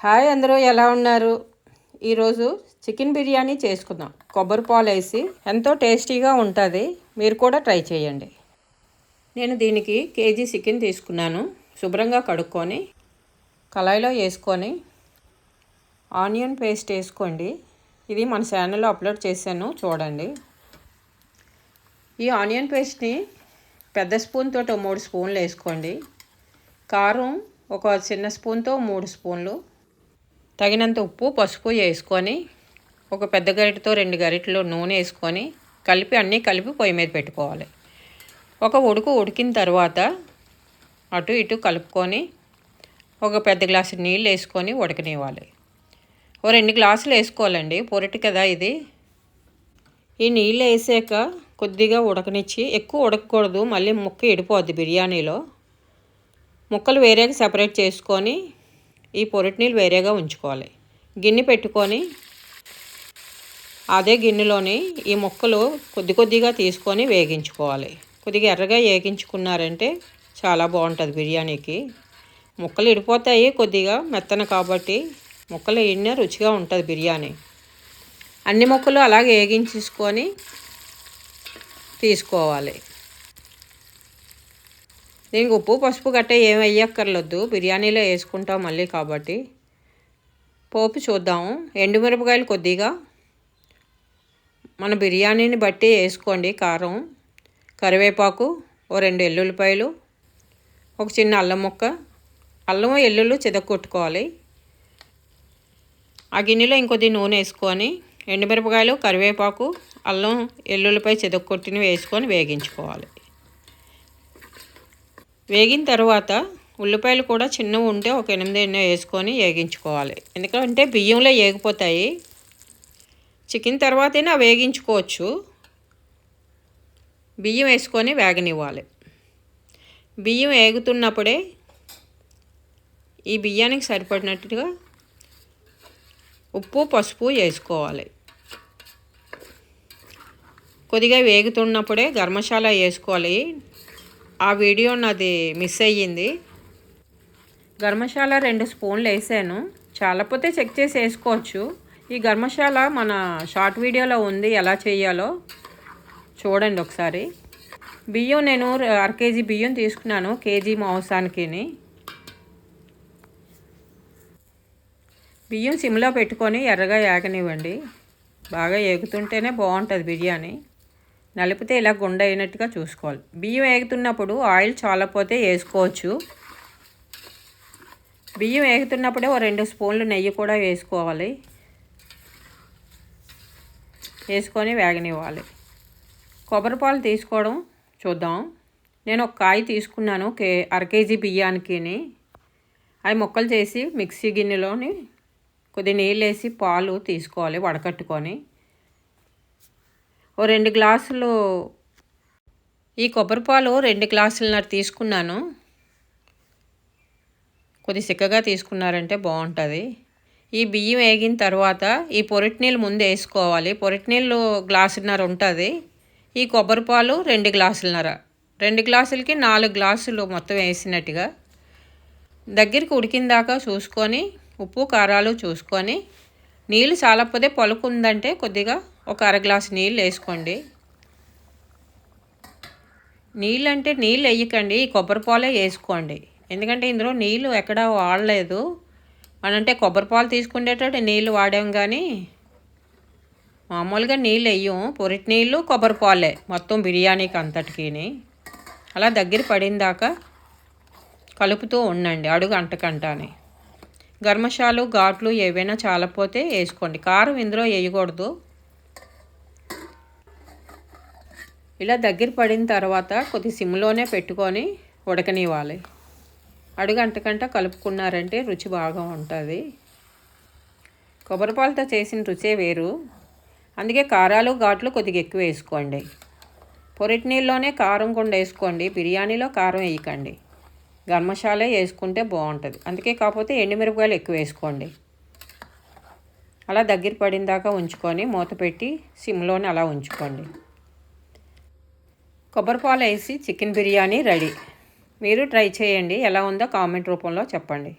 Hi అందరూ ఎలా ఉన్నారు? ఈరోజు చికెన్ బిర్యానీ చేసుకుందాం. కొబ్బరి పాలు వేసి ఎంతో టేస్టీగా ఉంటుంది. మీరు కూడా ట్రై చేయండి. నేను దీనికి కేజీ చికెన్ తీసుకున్నాను. శుభ్రంగా కడుక్కొని కళాయిలో వేసుకొని ఆనియన్ పేస్ట్ వేసుకోండి. ఇది మన ఛానల్లో అప్లోడ్ చేశాను, చూడండి. ఈ ఆనియన్ పేస్ట్ని పెద్ద స్పూన్ తోటి 3 స్పూన్లు వేసుకోండి. కారం ఒక చిన్న స్పూన్తో 3 స్పూన్లు, తగినంత ఉప్పు పసుపు వేసుకొని ఒక పెద్ద గరిటెతో 2 గరిటెలు నూనె వేసుకొని అన్నీ కలిపి పొయ్యి మీద పెట్టుకోవాలి. ఒక ఉడికిన తర్వాత అటు ఇటు కలుపుకొని ఒక పెద్ద గ్లాసు నీళ్ళు వేసుకొని ఉడకనివ్వాలి. 2 గ్లాసులు వేసుకోవాలండి, పొరటి కదా ఇది. ఈ నీళ్ళు వేసాక కొద్దిగా ఉడకనిచ్చి, ఎక్కువ ఉడకకూడదు, మళ్ళీ ముక్క ఇడిపోద్ది బిర్యానీలో. ముక్కలు వేరేగా సెపరేట్ చేసుకొని ఈ పొరటి నీళ్ళు వేరేగా ఉంచుకోవాలి. గిన్నె పెట్టుకొని అదే గిన్నెలోని ఈ ముక్కలు కొద్దిగా తీసుకొని వేగించుకోవాలి. కొద్దిగా ఎర్రగా వేగించుకున్నారంటే చాలా బాగుంటుంది బిర్యానీకి. ముక్కలు ఇడిపోతాయి కొద్దిగా మెత్తన, కాబట్టి ముక్కలు వేడినా రుచిగా ఉంటుంది బిర్యానీ. అన్ని ముక్కలు అలాగే వేగించుకొని తీసుకోవాలి. దీనికి ఉప్పు పసుపు గట్ట ఏమి వేయక్కర్లేదు, బిర్యానీలో వేసుకుంటాం మళ్ళీ కాబట్టి. పోపు చూద్దాము. ఎండుమిరపకాయలు కొద్దిగా మన బిర్యానీని బట్టి వేసుకోండి. కారం, కరివేపాకు, 2 ఎల్లుల్లిపాయలు, ఒక చిన్న అల్లం ముక్క. అల్లం ఎల్లుల్లి చితక్కొట్టుకోవాలి. ఆ గిన్నెలో ఇంకొద్ది నూనె వేసుకొని ఎండుమిరపకాయలు, కరివేపాకు, అల్లం ఎల్లుల్లిపాయ చితక్కొట్టినవి వేసుకొని వేగించుకోవాలి. వేగిన తర్వాత ఉల్లిపాయలు కూడా చిన్నవి ఉంటే ఒక 8 వేసుకొని వేగించుకోవాలి. ఎందుకంటే బియ్యంలో వేగిపోతాయి. చికెన్ తర్వాతైనా వేగించుకోవచ్చు. బియ్యం వేసుకొని వేగనివ్వాలి. బియ్యం వేగుతున్నప్పుడే ఈ బియ్యానికి సరిపడినట్టుగా ఉప్పు పసుపు వేసుకోవాలి. కొద్దిగా వేగుతున్నప్పుడే గరం మసాలా వేసుకోవాలి. ఆ వీడియో నాది మిస్ అయ్యింది. గరం మసాలా 2 స్పూన్లు వేసాను. చాలపోతే చెక్ చేసి వేసుకోవచ్చు. ఈ గరం మసాలా మన షార్ట్ వీడియోలో ఉంది, ఎలా చేయాలో చూడండి ఒకసారి. బియ్యం నేను 1/2 కేజీ బియ్యం తీసుకున్నాను కేజీ మాంసానికి. బియ్యం సిమ్లో పెట్టుకొని ఎర్రగా వేగనివ్వండి. బాగా వేగుతుంటేనే బాగుంటుంది బిర్యానీ. నలిపితే ఇలా గుండ అయినట్టుగా చూసుకోవాలి. బియ్యం వేగుతున్నప్పుడు ఆయిల్ చాలపోతే వేసుకోవచ్చు. బియ్యం వేగుతున్నప్పుడే 2 స్పూన్లు నెయ్యి కూడా వేసుకోవాలి. వేసుకొని వేగనివ్వాలి. కొబ్బరి పాలు తీసుకోవడం చూద్దాం. నేను ఒక కాయ తీసుకున్నాను 1/2 కేజీ బియ్యానికి. అవి ముక్కలు చేసి మిక్సీ గిన్నెలోని కొద్ది నీళ్ళు వేసి పాలు తీసుకోవాలి వడకట్టుకొని. 2 గ్లాసులు ఈ కొబ్బరి పాలు 2 గ్లాసులన్నర తీసుకున్నాను. కొద్ది చిక్కగా తీసుకున్నారంటే బాగుంటుంది. ఈ బియ్యం వేగిన తర్వాత ఈ పొరటి నీళ్ళు ముందు వేసుకోవాలి. పొరటి నీళ్ళు గ్లాసున్నర ఉంటుంది. ఈ కొబ్బరి పాలు 2 గ్లాసులన్నర. 2 గ్లాసులకి 4 గ్లాసులు మొత్తం వేసినట్టుగా దగ్గరికి ఉడికిన దాకా చూసుకొని ఉప్పు కారాలు చూసుకొని, నీళ్ళు చాలకపోతే పలుకు ఉందంటే కొద్దిగా ఒక 1/2 గ్లాసు నీళ్ళు వేసుకోండి. నీళ్ళు అంటే నీళ్ళు వేయకండి, కొబ్బరి పాలే వేసుకోండి. ఎందుకంటే ఇందులో నీళ్ళు ఎక్కడా వాడలేదు. మనంటే కొబ్బరి పాలు తీసుకునేటట్టు నీళ్ళు వాడాం, కానీ మామూలుగా నీళ్ళు వేయం. పొరటి నీళ్ళు కొబ్బరి పాలే మొత్తం బిర్యానీకి అంతటికి. అలా దగ్గర పడిన దాకా కలుపుతూ ఉండండి, అడుగు అంటకంటాని. గరం మసాలు ఘాట్లు ఏవైనా చాలపోతే వేసుకోండి. కారం ఇందులో వేయకూడదు. ఇలా దగ్గర పడిన తర్వాత కొద్ది సిమ్లోనే పెట్టుకొని ఉడకనివ్వాలి. అడుగు అంటకంట కలుపుకున్నారంటే రుచి బాగా ఉంటుంది. కొబ్బరిపాలతో చేసిన రుచే వేరు. అందుకే కారాలు ఘాట్లు కొద్దిగా ఎక్కువ వేసుకోండి. పొరటి నీళ్ళలోనే కారం కూడా వేసుకోండి, బిర్యానీలో కారం వేయకండి. గరం మసాలా వేసుకుంటే బాగుంటుంది. అందుకే కాకపోతే ఎండుమిరపకాయలు ఎక్కువ వేసుకోండి. అలా దగ్గర పడిన దాకా ఉంచుకొని మూత పెట్టి సిమ్లోనే అలా ఉంచుకోండి. కొబ్బరి పాలు వేసి చికెన్ బిర్యానీ రెడీ. మీరు ట్రై చేయండి. ఎలా ఉందో కామెంట్ రూపంలో చెప్పండి.